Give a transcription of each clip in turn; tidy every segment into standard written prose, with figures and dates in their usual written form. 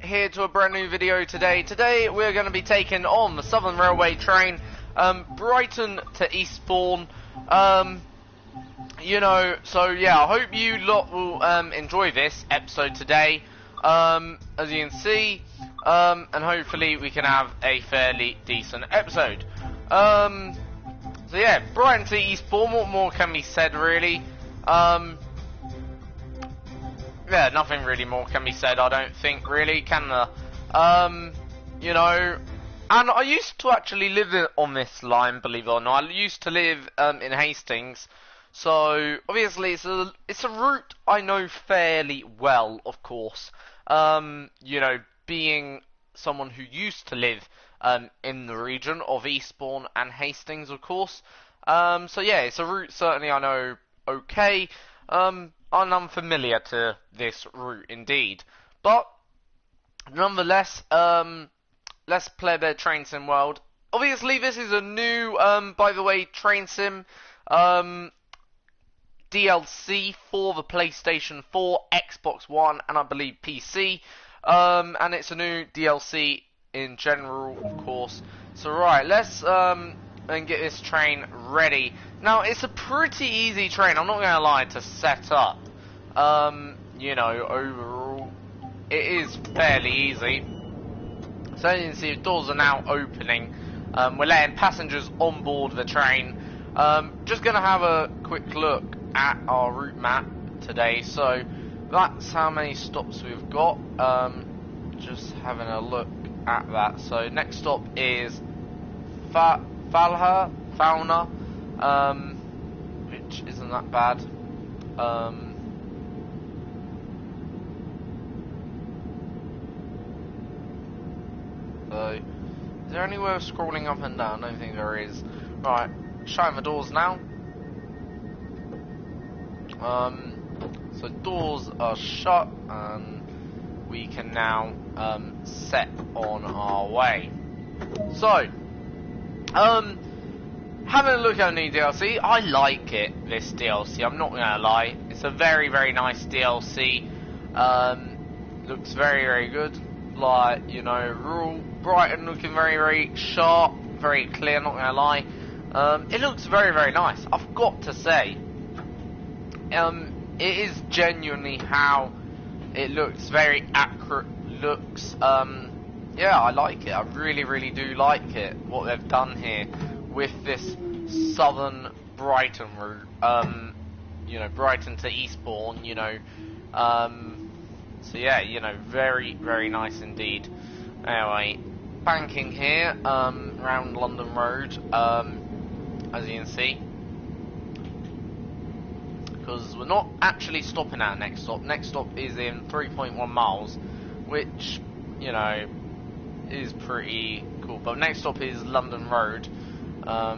here to a brand new video today. Today we're going to be taking on the Southern Railway train, Brighton to Eastbourne. You know, so yeah, I hope you lot will enjoy this episode today, as you can see, and hopefully we can have a fairly decent episode. So yeah, Brighton to Eastbourne, what more can be said really? Yeah, nothing really more can be said, I don't think, really, can there? You know, and I used to actually live on this line, believe it or not. I used to live in Hastings, so obviously it's a route I know fairly well, of course. You know, being someone who used to live in the region of Eastbourne and Hastings, of course. So yeah, it's a route certainly I know okay. I'm unfamiliar to this route indeed, but nonetheless, let's play a bit of Train Sim World. Obviously, this is a new, by the way, Train Sim DLC for the PlayStation 4, Xbox One, and I believe PC. And it's a new DLC in general, of course. So right, let's and get this train ready. Now, it's a pretty easy train, I'm not going to lie, to set up. You know, overall, it is fairly easy. So as you can see, the doors are now opening. We're letting passengers on board the train. Just going to have a quick look at our route map today. So that's how many stops we've got. Just having a look at that. So next stop is Fauna, which isn't that bad. So, is there any way of scrolling up and down? I don't think there is. Right, shutting the doors now. So doors are shut, and we can now set on our way. So, having a look at the new DLC, I like it, this DLC, I'm not gonna lie. It's a very, very nice DLC. Looks very, very good. Like, you know, rural Brighton looking very, very sharp, very clear, not gonna lie. It looks very, very nice, I've got to say. It is genuinely how it looks, very accurate looks. Yeah, I like it. I really, really do like it, what they've done here with this Southern Brighton route. You know, Brighton to Eastbourne, you know. So yeah, you know, very, very nice indeed. Anyway, banking here, around London Road, as you can see. Because we're not actually stopping at next stop. Next stop is in 3.1 miles, which, you know, is pretty cool. But next stop is London Road, by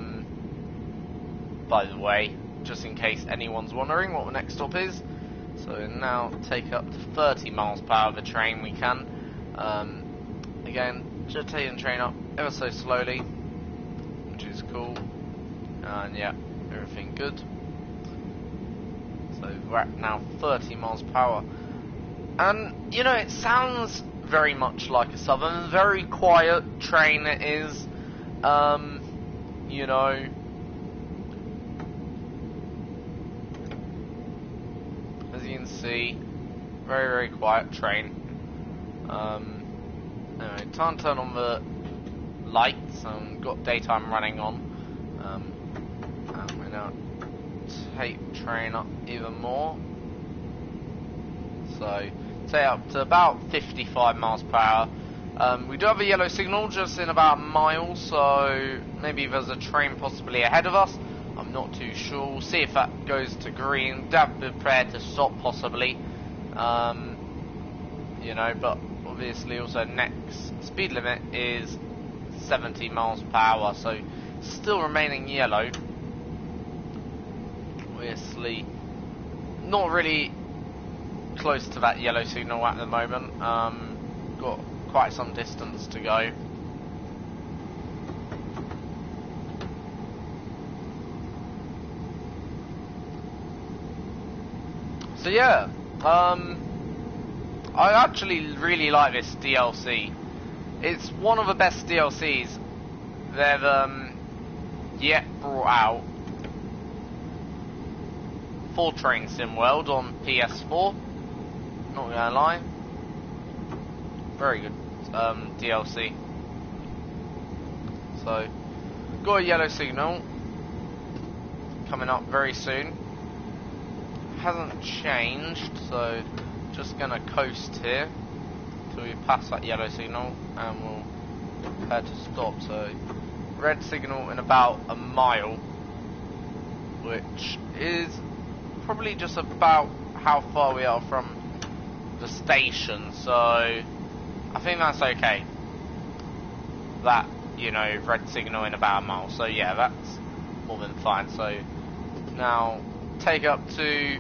the way, just in case anyone's wondering what the next stop is. So now take up to 30 miles per hour of the train we can. Again, just taking the train up ever so slowly, which is cool. And yeah, everything good. So we're at now 30 miles per hour. And, you know, it sounds very much like a Southern, very quiet train it is. You know, as you can see, very, very quiet train. Anyway, time to turn on the lights, and got daytime running on. And we're now take the train up even more. So, say up to about 55 miles per hour. We do have a yellow signal just in about a mile, so maybe there's a train possibly ahead of us. I'm not too sure. We'll see if that goes to green. Have be prepared to stop possibly. You know, but obviously also next speed limit is 70 miles per hour, so still remaining yellow. Obviously, not really close to that yellow signal at the moment. Got quite some distance to go. So yeah, I actually really like this DLC. It's one of the best DLCs they've yet brought out for Train Sim World on PS4. Not gonna lie, very good DLC. So, got a yellow signal coming up very soon. Hasn't changed, so just gonna coast here till we pass that yellow signal, and we'll prepare to stop. So, red signal in about a mile, which is probably just about how far we are from the station. So, I think that's okay. That, you know, red signal in about a mile. So yeah, that's more than fine. So now take up to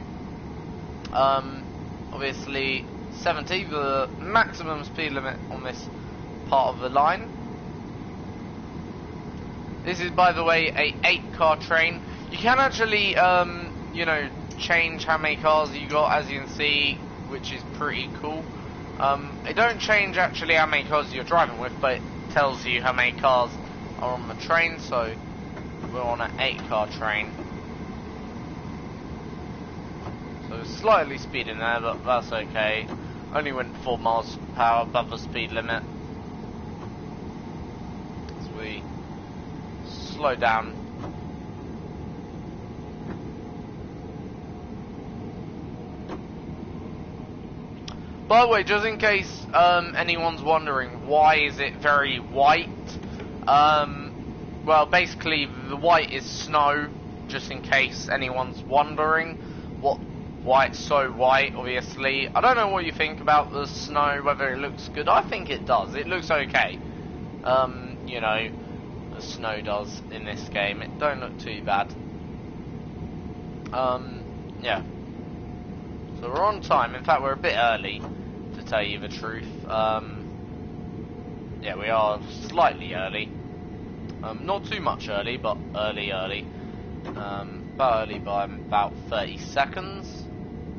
obviously 70, the maximum speed limit on this part of the line. This is, by the way, a 8-car train. You can actually you know, change how many cars you got, as you can see, which is pretty cool. It don't change actually how many cars you're driving with, but it tells you how many cars are on the train. So we're on an 8-car train, so slightly speeding there, but that's okay. Only went 4 miles per hour above the speed limit. So we slow down. By the way, just in case anyone's wondering, why is it very white? Well, basically, the white is snow, just in case anyone's wondering why it's so white, obviously. I don't know what you think about the snow, whether it looks good. I think it does. It looks okay. You know, the snow does in this game. It don't look too bad. Yeah. So we're on time. In fact, we're a bit early, to tell you the truth. Yeah, we are slightly early. Not too much early, but early. About early by about 30 seconds,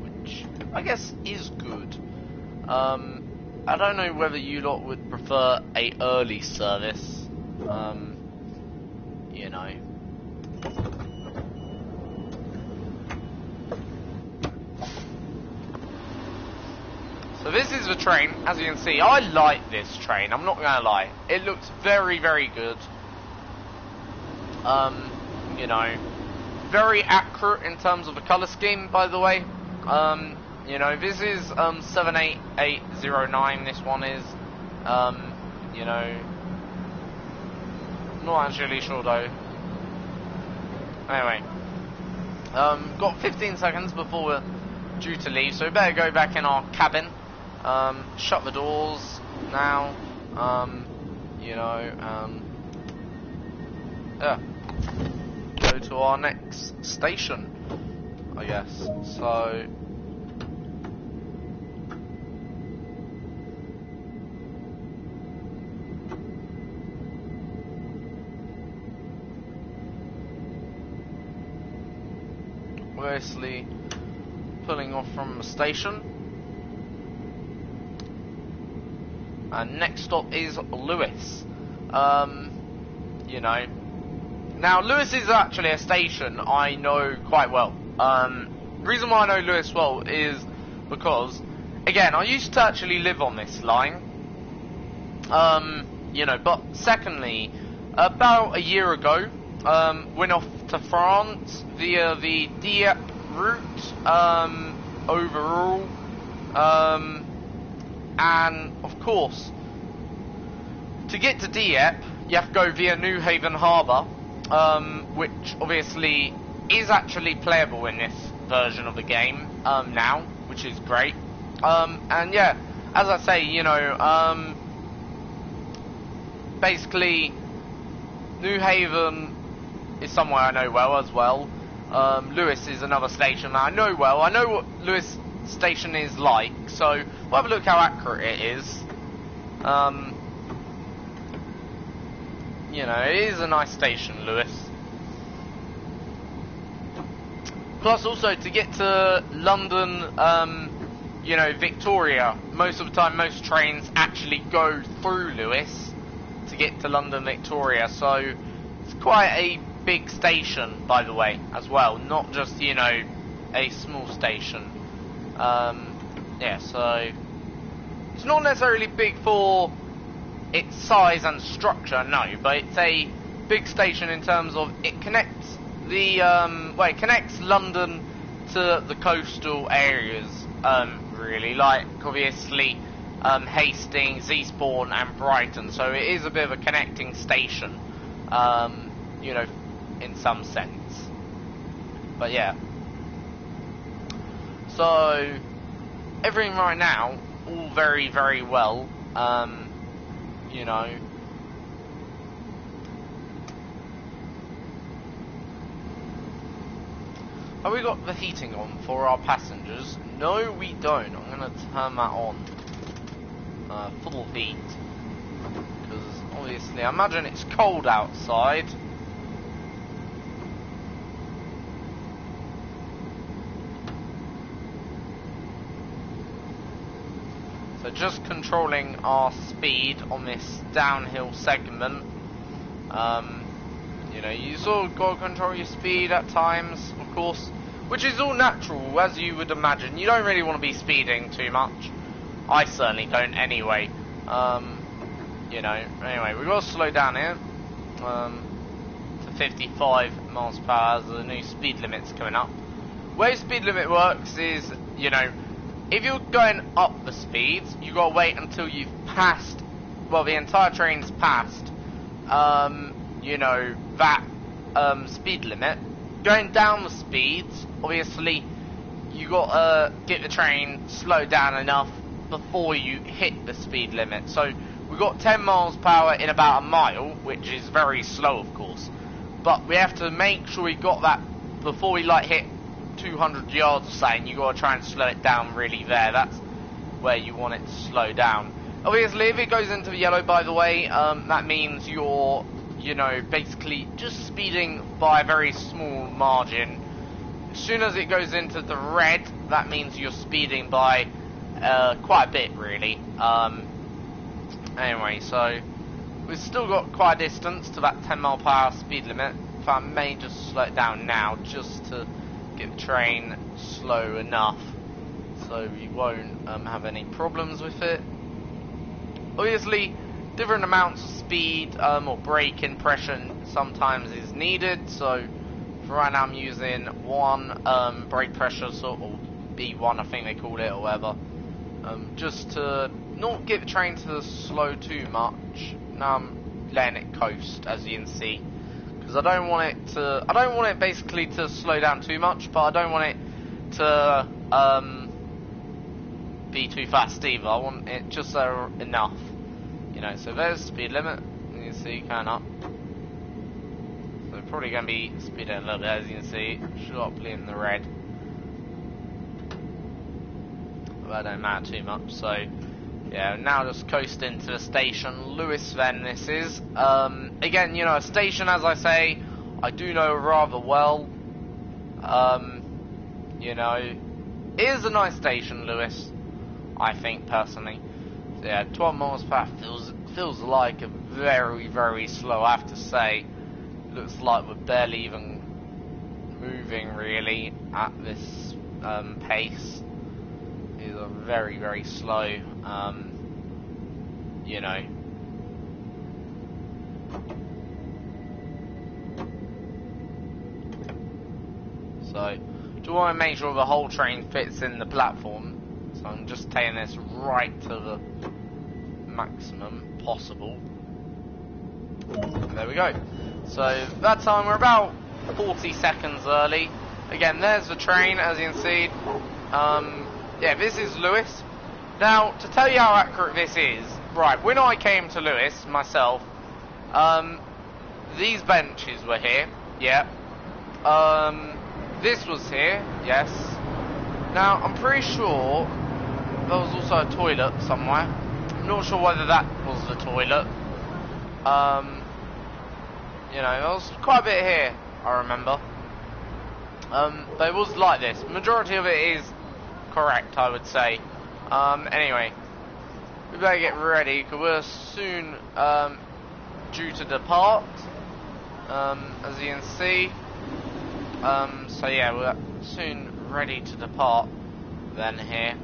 which I guess is good. I don't know whether you lot would prefer a early service. You know. So this is the train, as you can see. I like this train, I'm not gonna lie. It looks very, very good. You know, very accurate in terms of the colour scheme, by the way. You know, this is 78809, this one is. You know, not actually sure though. Anyway, got 15 seconds before we're due to leave, so we better go back in our cabin. Shut the doors now, you know, yeah, go to our next station, I guess. So obviously pulling off from the station. And next stop is Lewis. You know, now Lewis is actually a station I know quite well. Reason why I know Lewis well is because, again, I used to actually live on this line. You know, but secondly, about a year ago, went off to France via the Dieppe route, overall. And of course, to get to Dieppe, you have to go via Newhaven Harbour, which obviously is actually playable in this version of the game now, which is great. And yeah, as I say, you know, basically, Newhaven is somewhere I know well as well. Lewis is another station that I know well. I know what Lewis station is like, so we'll have a look how accurate it is. You know, it is a nice station, Lewis. Plus also to get to London you know, Victoria, most of the time most trains actually go through Lewes to get to London Victoria, so it's quite a big station, by the way, as well, not just, you know, a small station. Yeah, so it's not necessarily big for its size and structure, no, but it's a big station in terms of it connects the well, it connects London to the coastal areas, really, like obviously Hastings, Eastbourne and Brighton, so it is a bit of a connecting station, you know, in some sense. But yeah, so everything right now all very, very well, you know. Have we got the heating on for our passengers? No, we don't. I'm going to turn that on. Full heat. Because obviously, I imagine it's cold outside. So just controlling our speed on this downhill segment. You know, you sort of got to control your speed at times, of course, which is all natural, as you would imagine. You don't really want to be speeding too much. I certainly don't anyway. You know, anyway, we've got to slow down here to 55 miles per hour as the new speed limit's coming up. The way speed limit works is, you know, if you're going up the speeds, you've got to wait until you've passed, well, the entire train's passed, you know, that speed limit. Going down the speeds, obviously, you got to get the train slowed down enough before you hit the speed limit. So we've got 10 miles per hour in about a mile, which is very slow, of course. But we have to make sure we got that before we like hit 200 yards or something. You got to try and slow it down really there. That's where you want it to slow down. Obviously, if it goes into the yellow, by the way, that means you're, you know, basically just speeding by a very small margin. As soon as it goes into the red, that means you're speeding by quite a bit, really. Anyway, so we've still got quite a distance to that 10 mile per hour speed limit. So I may just slow it down now, just to get the train slow enough so we won't have any problems with it. Obviously, different amounts of speed or brake impression sometimes is needed, so for right now I'm using 1 brake pressure, sort of B1 I think they call it, or whatever, just to not get the train to slow too much. Now I'm letting it coast, as you can see, because I don't want it basically to slow down too much, but I don't want it to be too fast either. I want it just enough. You know, so there's speed limit, you can see, coming up. So probably going to be speeding a little bit, as you can see, sharply in the red. But that don't matter too much, so yeah, now just coasting to the station. Lewes then this is. Again, you know, a station, as I say, I do know rather well. You know, it is a nice station, Lewes, I think, personally. So yeah, 12 miles per hour feels like a very, very slow, I have to say. Looks like we're barely even moving, really, at this pace. These are very, very slow, you know. So, do want to make sure the whole train fits in the platform. So I'm just taking this right to the maximum possible. There we go. So that time we're about 40 seconds early. Again, there's the train, as you can see. Yeah, this is Lewes. Now, to tell you how accurate this is, right, when I came to Lewes myself, these benches were here, yeah. This was here, yes. Now, I'm pretty sure there was also a toilet somewhere. I'm not sure whether that was the toilet. You know, there was quite a bit here, I remember. But it was like this. Majority of it is correct, I would say. Anyway, we better get ready because we're soon due to depart. As you can see. So yeah, we're soon ready to depart. Then here.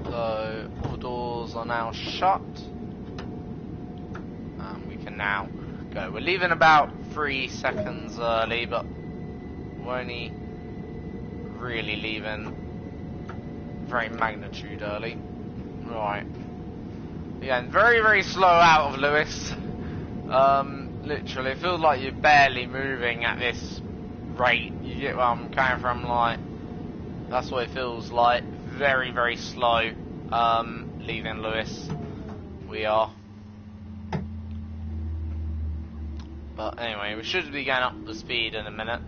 So all the doors are now shut. We can now go. We're leaving about 3 seconds early, but we're only really leaving very magnitude early. Right. Again, very, very slow out of Lewis. Literally, it feels like you're barely moving at this rate. You get where I'm coming from, like, that's what it feels like. Very, very slow, leaving Lewis. We are. But anyway, we should be going up the speed in a minute.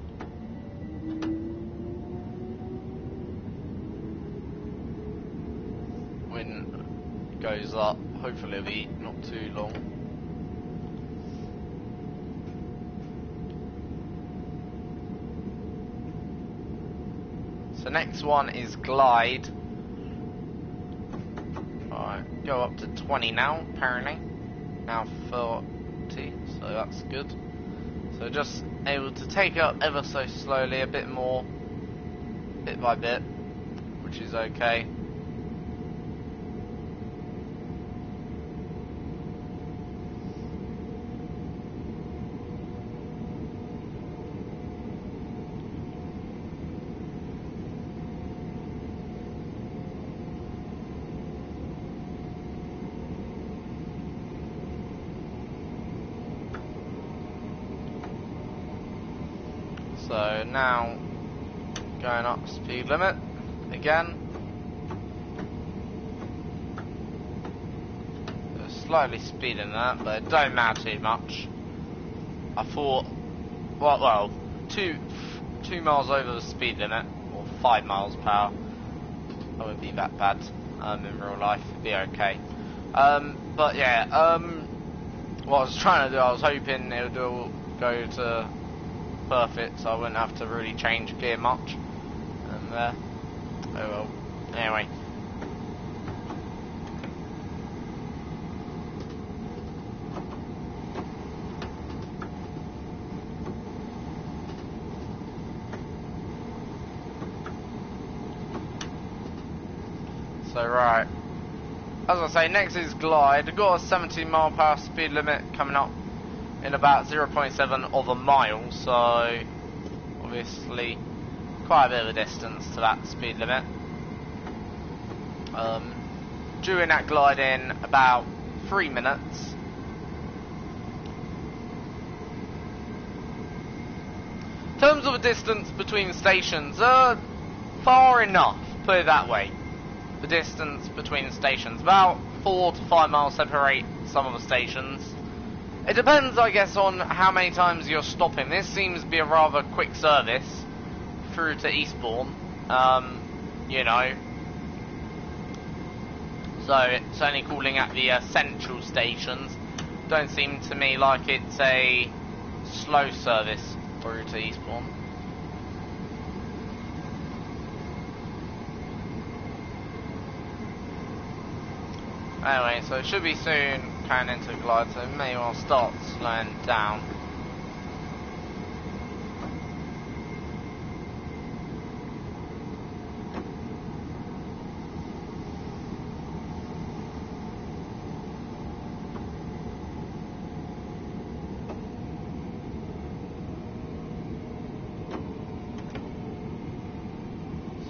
When it goes up, hopefully it'll be not too long. So next one is glide. Alright, go up to 20 now, apparently. Now 30, so that's good. So just able to take it up ever so slowly, a bit more, bit by bit, which is okay. So now going up speed limit again. Slightly speeding that, but it don't matter too much. I thought, well, two miles over the speed limit, or 5 miles per hour. That wouldn't be that bad. In real life, it'd be okay. But yeah, what I was trying to do, I was hoping it would all go to perfect, so I wouldn't have to really change gear much. And oh well. Anyway. So right. As I say, next is glide. I've got a 17 mile per hour speed limit coming up in about 0.7 of a mile, so obviously quite a bit of a distance to that speed limit. During that glide in about 3 minutes. In terms of the distance between stations, far enough, put it that way. The distance between stations, about 4 to 5 miles separate some of the stations. It depends, I guess, on how many times you're stopping. This seems to be a rather quick service through to Eastbourne, you know. So it's only calling at the central stations. Don't seem to me like it's a slow service through to Eastbourne. Anyway, so it should be soon coming into glide, so we may well start slowing down.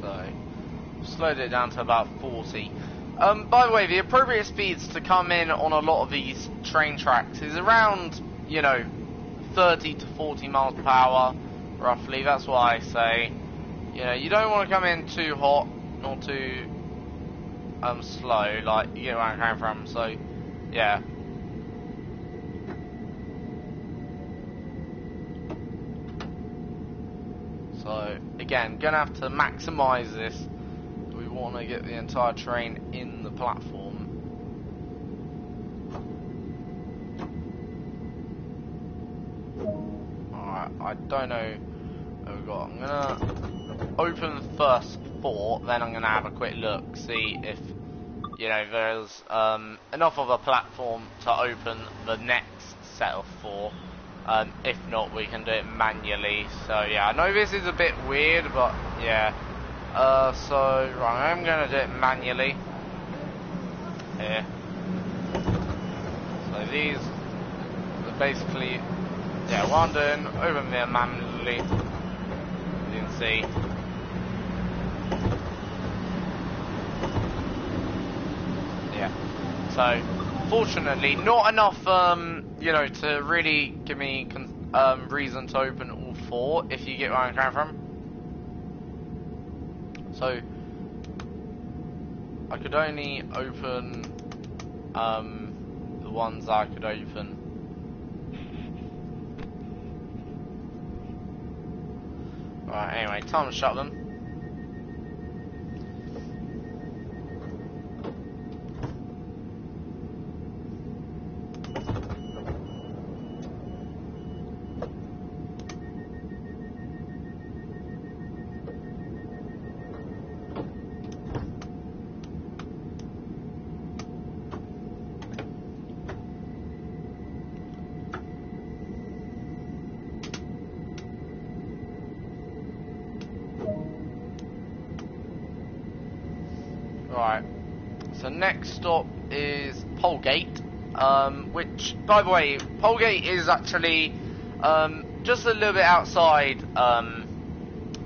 So, slowed it down to about 40. By the way, the appropriate speeds to come in on a lot of these train tracks is around, you know, 30 to 40 miles per hour, roughly. That's why I say, you know, you don't want to come in too hot, nor too slow, like, you get where I'm coming from, so, yeah. So, again, gonna have to maximise this. We want to get the entire train in the platform. Alright, I don't know what we've got. I'm gonna open the first 4, then I'm gonna have a quick look, see if, you know, there's enough of a platform to open the next set of 4. If not, we can do it manually. So yeah, I know this is a bit weird, but yeah. So right, I'm gonna do it manually here. So these are basically, yeah, what I'm doing, open them manually, as you can see. Yeah, so fortunately not enough, you know, to really give me reason to open all 4, if you get where I'm coming from. So I could only open the ones I could open. Right, anyway, time to shut them. Right, so next stop is Polegate, which, by the way, Polegate is actually just a little bit outside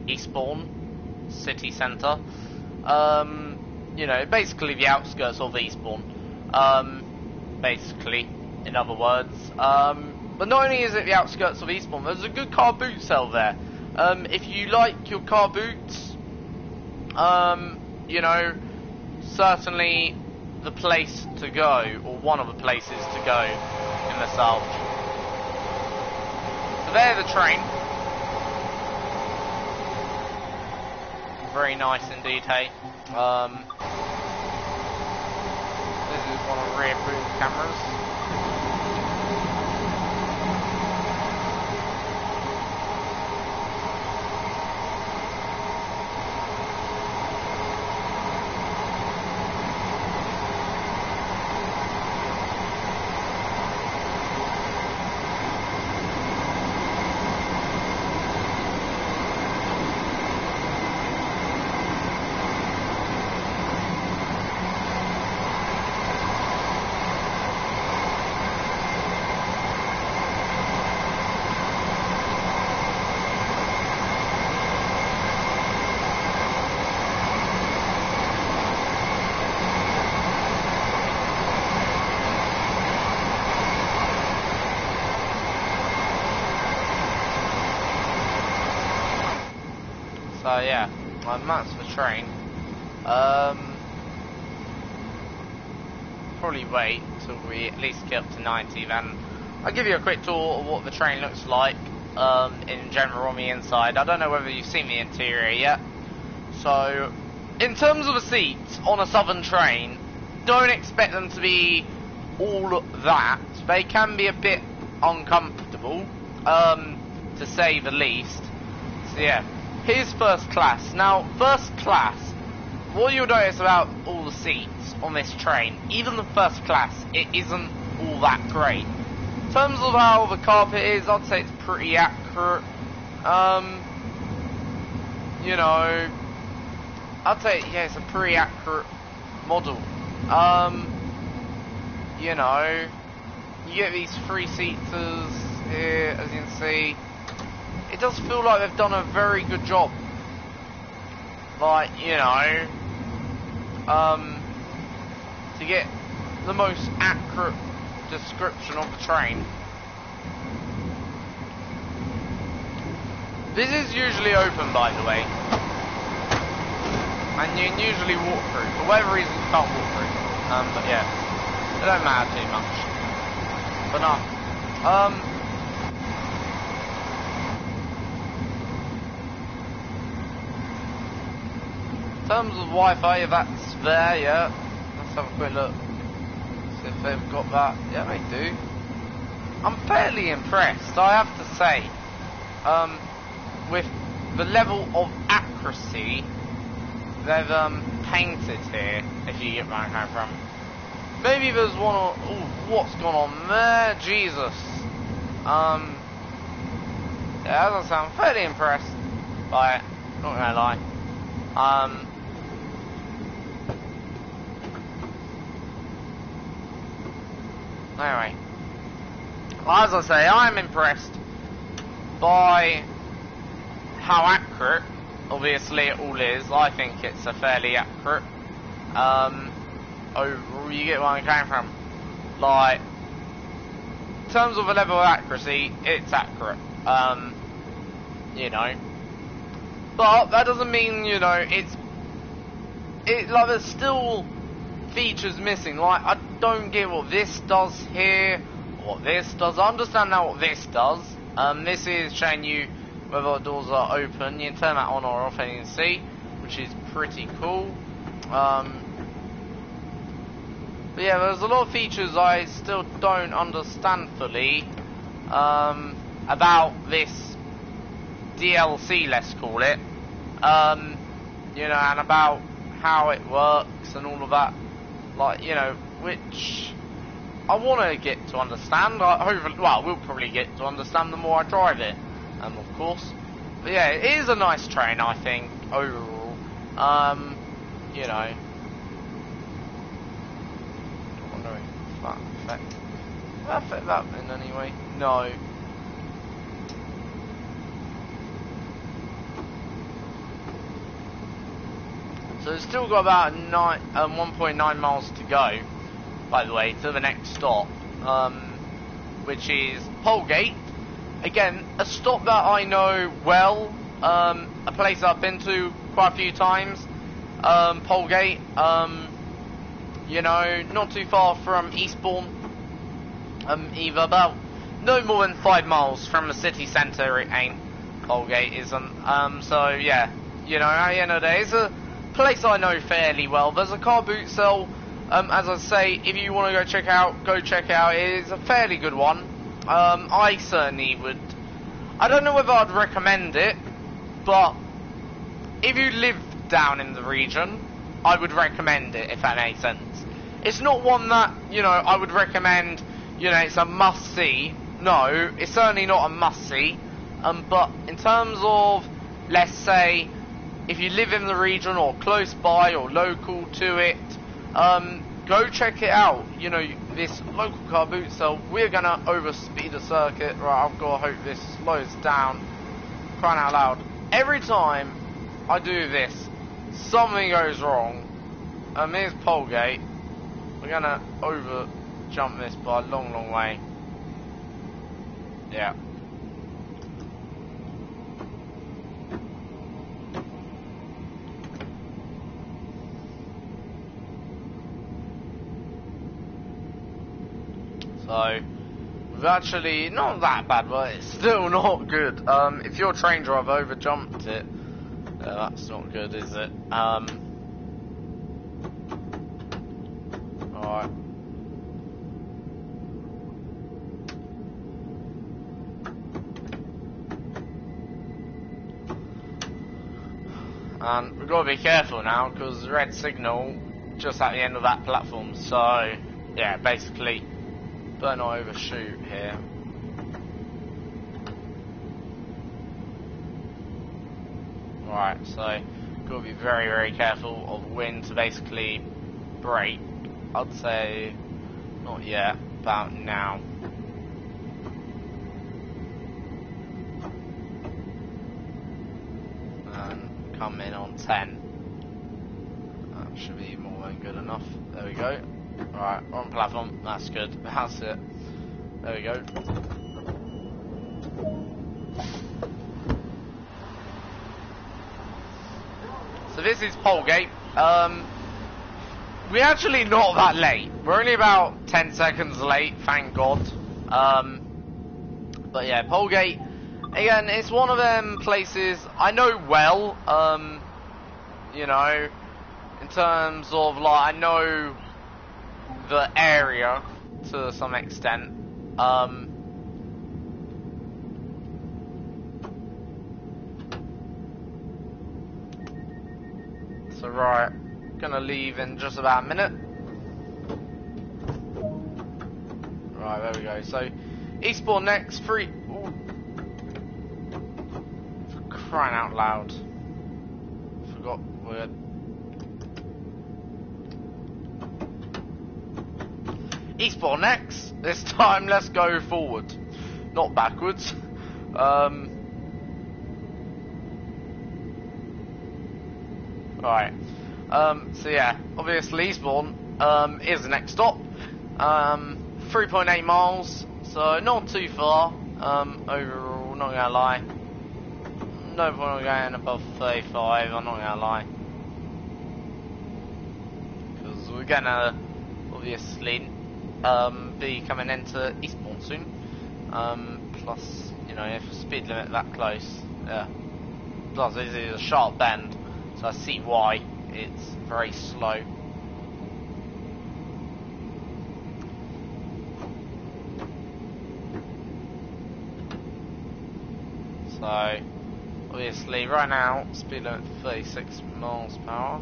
Eastbourne city centre. You know, basically the outskirts of Eastbourne, basically, in other words. But not only is it the outskirts of Eastbourne, there's a good car boot sale there. If you like your car boots, you know, certainly the place to go, or one of the places to go in the south. So there's the train. Very nice indeed, hey. This is one of the rear boom cameras. So yeah, that's the train. Probably wait till we at least get up to 90, then I'll give you a quick tour of what the train looks like in general on the inside. I don't know whether you've seen the interior yet. So, in terms of the seats on a southern train, don't expect them to be all that. They can be a bit uncomfortable, to say the least. So yeah. Here's first class. Now, first class, what you'll notice about all the seats on this train, even the first class, it isn't all that great. In terms of how the carpet is, I'd say it's pretty accurate. You know, I'd say, yeah, it's a pretty accurate model. You know, you get these 3-seaters here, as you can see. It does feel like they've done a very good job. Like, you know, to get the most accurate description of the train. This is usually open, by the way. And you can usually walk through. For whatever reason, you can't walk through. But yeah, it don't matter too much. But no. In terms of Wi-Fi, if that's there, yeah. Let's have a quick look. See if they've got that. Yeah, they do. I'm fairly impressed, I have to say. with the level of accuracy they've painted here, if you get where I'm coming from. Maybe there's one or... Ooh, what's gone on there? Jesus. Yeah, as I say, I'm fairly impressed by it, not gonna lie. Anyway, as I say, I'm impressed by how accurate, obviously, it all is. I think it's a fairly accurate overall. You get where I'm coming from. Like, in terms of a level of accuracy, it's accurate. You know, but that doesn't mean, you know, like there's still features missing. Like, I don't get what this does here, what this does. I understand now what this does. This is showing you whether the doors are open. You can turn that on or off, and you can see, which is pretty cool. But yeah, there's a lot of features I still don't understand fully about this DLC, let's call it. You know, and about how it works and all of that. Like, you know, which I want to get to understand. Hopefully, well, we'll probably get to understand the more I drive it, of course. But yeah, it is a nice train, I think, overall. You know, I wonder if that affect. Will that affect that in any way? No. So it's still got about 1.9 miles to go, by the way, to the next stop, which is Polegate. Again, a stop that I know well, a place I've been to quite a few times. Polegate, you know, not too far from Eastbourne, either, about no more than 5 miles from the city centre. It ain't. Polegate isn't. So yeah, you know, at the end of the day, it's a place I know fairly well. There's a car boot sale, as I say, if you want to go check it out. It is a fairly good one. I certainly would. I don't know whether I'd recommend it, but if you live down in the region, I would recommend it, if that makes sense. It's not one that, you know, I would recommend, you know, it's a must-see. No, it's certainly not a must-see. But in terms of, let's say, if you live in the region or close by or local to it, go check it out. You know, this local car boot sale. We're gonna overspeed the circuit. Right, I've got to hope this slows down. Crying out loud. Every time I do this, something goes wrong. Here's Polegate. We're gonna over jump this by a long, long way. Yeah. So, we've actually, not that bad, but it's still not good. If your train driver over jumped it, that's not good, is it? Alright. And we've got to be careful now, because red signal just at the end of that platform. So, yeah, basically, better not overshoot here. Right, so got to be very, very careful of when to basically brake. I'd say not yet, about now. And come in on 10. That should be more than good enough. There we go. Alright, we're on platform. That's good. That's it. There we go. So this is Polegate. We're actually not that late. We're only about 10 seconds late, thank God. But yeah, Polegate, again, it's one of them places I know well, you know, in terms of, like, I know the area to some extent. So right, gonna leave in just about a minute. Right, there we go. So Eastbourne next, free. Ooh. For crying out loud. Forgot word. Eastbourne next. This time, let's go forward, not backwards. Right. So yeah, obviously Eastbourne is the next stop. 3.8 miles, so not too far. Overall, not gonna lie. No point in going above 35. I'm not gonna lie, because we're gonna obviously be coming into Eastbourne soon. Plus, you know, if speed limit that close, yeah. Plus, this is a sharp bend, so I see why it's very slow. So, obviously, right now, speed limit 36 miles per hour.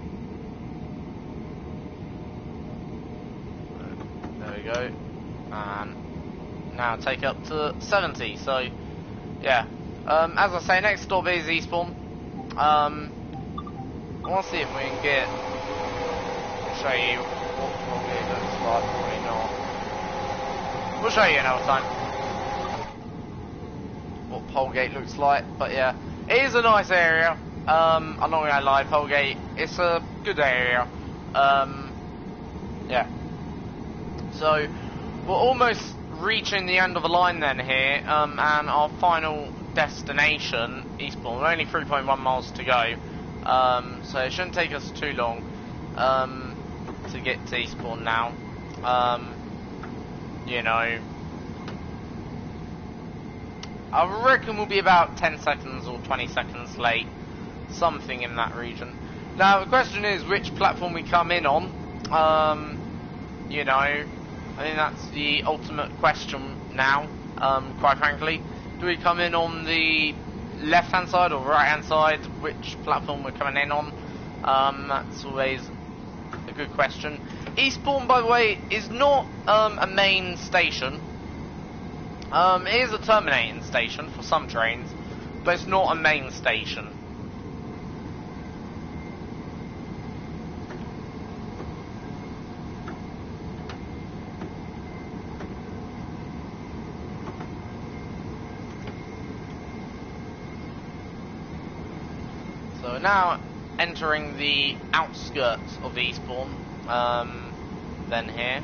There we go. And now take up to 70. So, yeah. As I say, next stop is Eastbourne. I want to see if we can get. I'll show you what probably it looks like. Probably not. We'll show you another time what Polegate looks like. But yeah, it is a nice area. I'm not gonna lie, Polegate. It's a good area. Yeah. So we're almost reaching the end of the line then here, and our final destination, Eastbourne. We're only 3.1 miles to go, so it shouldn't take us too long to get to Eastbourne now. You know, I reckon we'll be about 10 seconds or 20 seconds late, something in that region. Now the question is which platform we come in on. You know, I think that's the ultimate question now, quite frankly. Do we come in on the left-hand side or right-hand side? Which platform we're coming in on? That's always a good question. Eastbourne, by the way, is not a main station. It is a terminating station for some trains, but it's not a main station. So we're now entering the outskirts of Eastbourne, then here.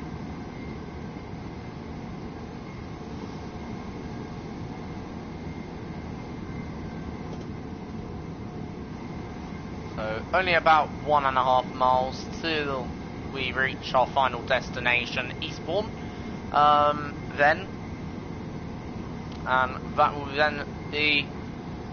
So only about 1.5 miles till we reach our final destination, Eastbourne. Then, and that will then be,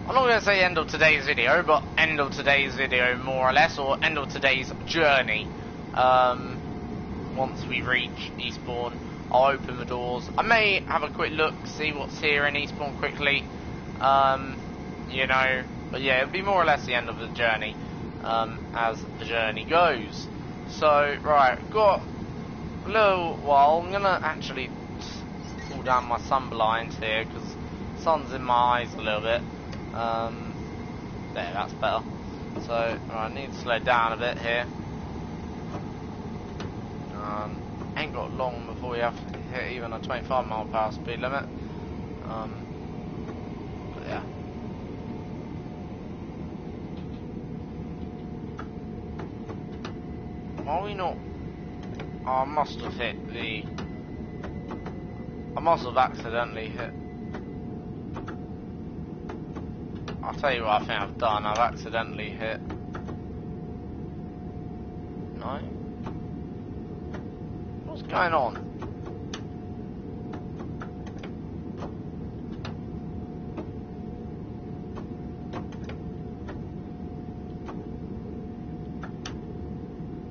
I'm not going to say end of today's video, but end of today's video more or less, or end of today's journey. Once we reach Eastbourne, I'll open the doors. I may have a quick look, see what's here in Eastbourne quickly. You know, but yeah, it'll be more or less the end of the journey, as the journey goes. So, right, got a little while. I'm going to actually pull down my sun blinds here, because the sun's in my eyes a little bit. There, that's better. So, right, I need to slow down a bit here. Ain't got long before we have to hit even a 25 mile per hour speed limit. But yeah. Are we not? Oh, I must have hit the. I must have accidentally hit. I'll tell you what I think I've done. I've accidentally hit. No? What's going on?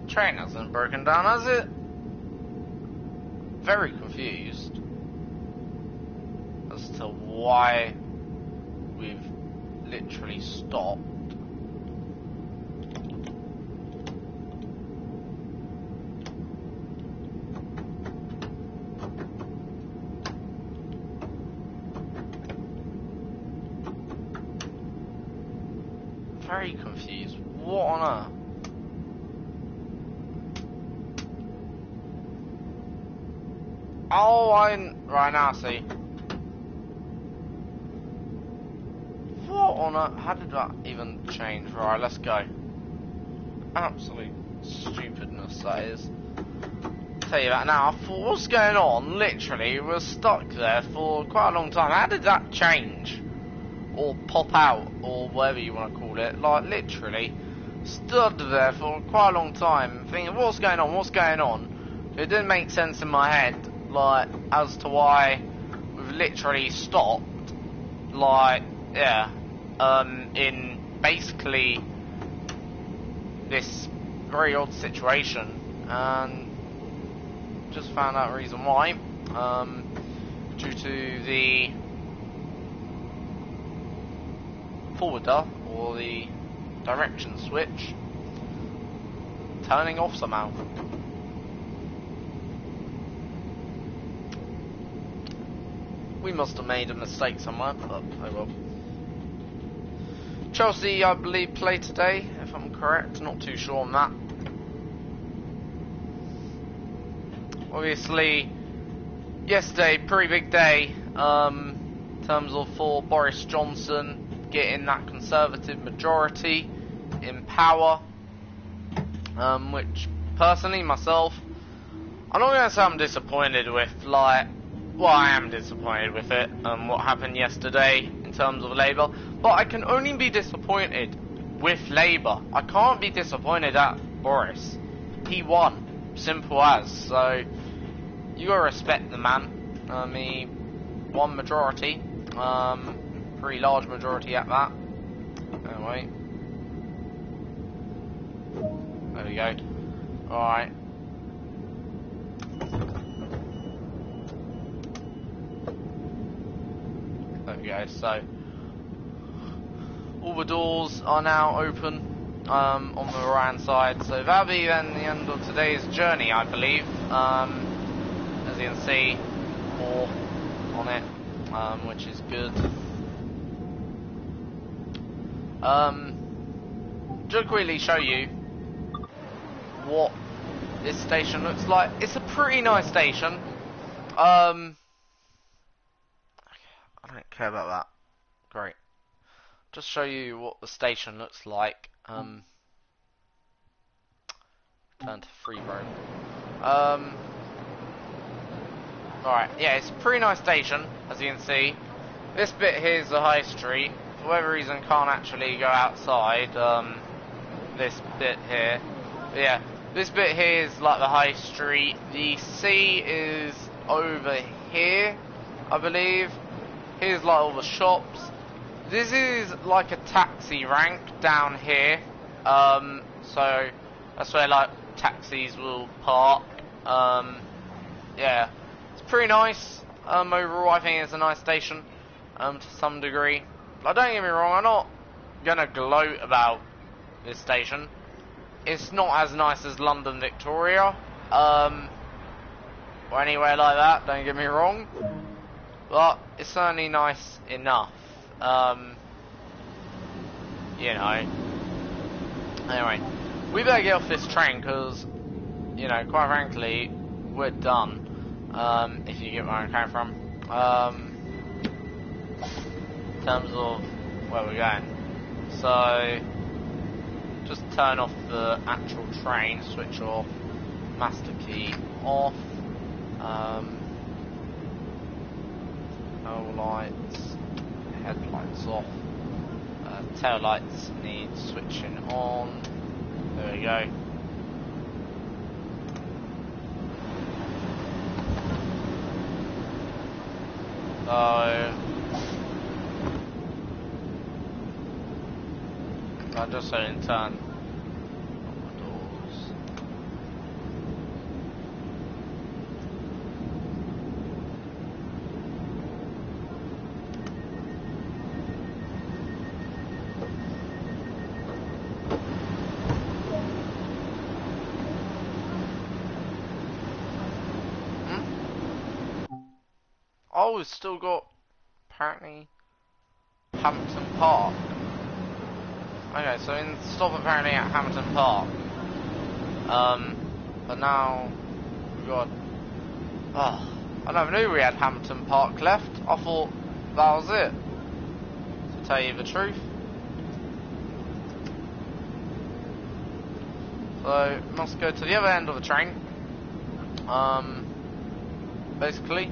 Train hasn't broken down, has it? Very confused as to why we've literally stopped. What on earth? Oh, right now, see. What on earth? How did that even change? Right, let's go. Absolute stupidness, that is. Tell you that now. I thought, what's going on? Literally, we were stuck there for quite a long time. How did that change? Or pop out, or whatever you want to call it. Like, literally, stood there for quite a long time, thinking, what's going on? What's going on? It didn't make sense in my head, like, as to why we've literally stopped. Like, yeah, in basically this very odd situation, and just found out the reason why, due to the forwarder, or the direction switch, turning off somehow. We must have made a mistake somewhere, but oh well. Chelsea, I believe, play today, if I'm correct. Not too sure on that. Obviously, yesterday, pretty big day, in terms of for Boris Johnson getting that Conservative majority in power, which, personally, myself, I'm not going to say I'm disappointed with, like, well, I am disappointed with it, what happened yesterday in terms of Labour, but I can only be disappointed with Labour. I can't be disappointed at Boris. He won, simple as, so you gotta respect the man. He won majority, pretty large majority at that. Anyway, there we go. Alright. There we go, so all the doors are now open on the right side, so that'll be then the end of today's journey, I believe. As you can see, more on it, which is good. Just quickly show you what this station looks like. It's a pretty nice station. I don't care about that. Great. Just show you what the station looks like. Turn to free roam. Alright, yeah, it's a pretty nice station, as you can see. This bit here is the high street. For whatever reason, can't actually go outside. This bit here. But yeah, this bit here is like the high street. The sea is over here, I believe. Here's like all the shops. This is like a taxi rank down here. So that's where like taxis will park. Yeah, it's pretty nice. Overall, I think it's a nice station to some degree. But don't get me wrong, I'm not gonna gloat about this station. It's not as nice as London Victoria, or anywhere like that, don't get me wrong, but it's certainly nice enough. You know, anyway, we better get off this train, because, you know, quite frankly, we're done, if you get where I'm coming from, in terms of where we're going. So just turn off the actual train, switch off, master key off, no lights, headlights off, tail lights need switching on. There we go. So I just so in turn on the doors. Oh, it's still got apparently Hampton Park. Okay, so in stop apparently at Hamilton Park. But now we've got. Oh, I never knew we had Hamilton Park left. I thought that was it. To tell you the truth. So must go to the other end of the train. Basically.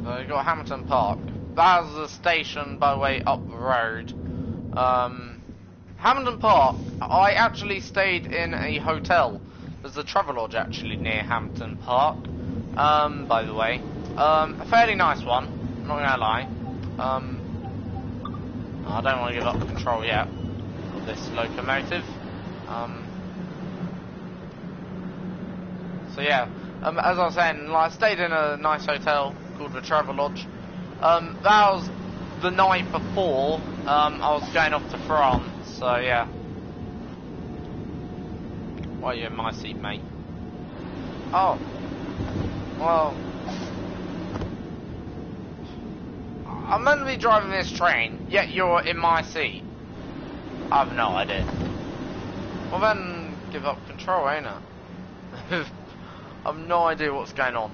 So you got Hamilton Park. That's the station, by the way, up the road. Hamilton Park, I actually stayed in a hotel. There's a Travelodge actually near Hamilton Park, by the way. A fairly nice one, I'm not gonna lie. I don't want to give up control yet of this locomotive. So yeah, as I was saying, I stayed in a nice hotel called the Travelodge. That was the night before I was going off to France, so yeah. Why are you in my seat, mate? Oh. Well. I'm meant to be driving this train, yet you're in my seat. I have no idea. Well then, give up control, ain't I? I have no idea what's going on.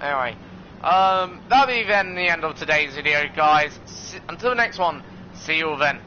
Anyway. That'll be then the end of today's video, guys. Until the next one, see you all then.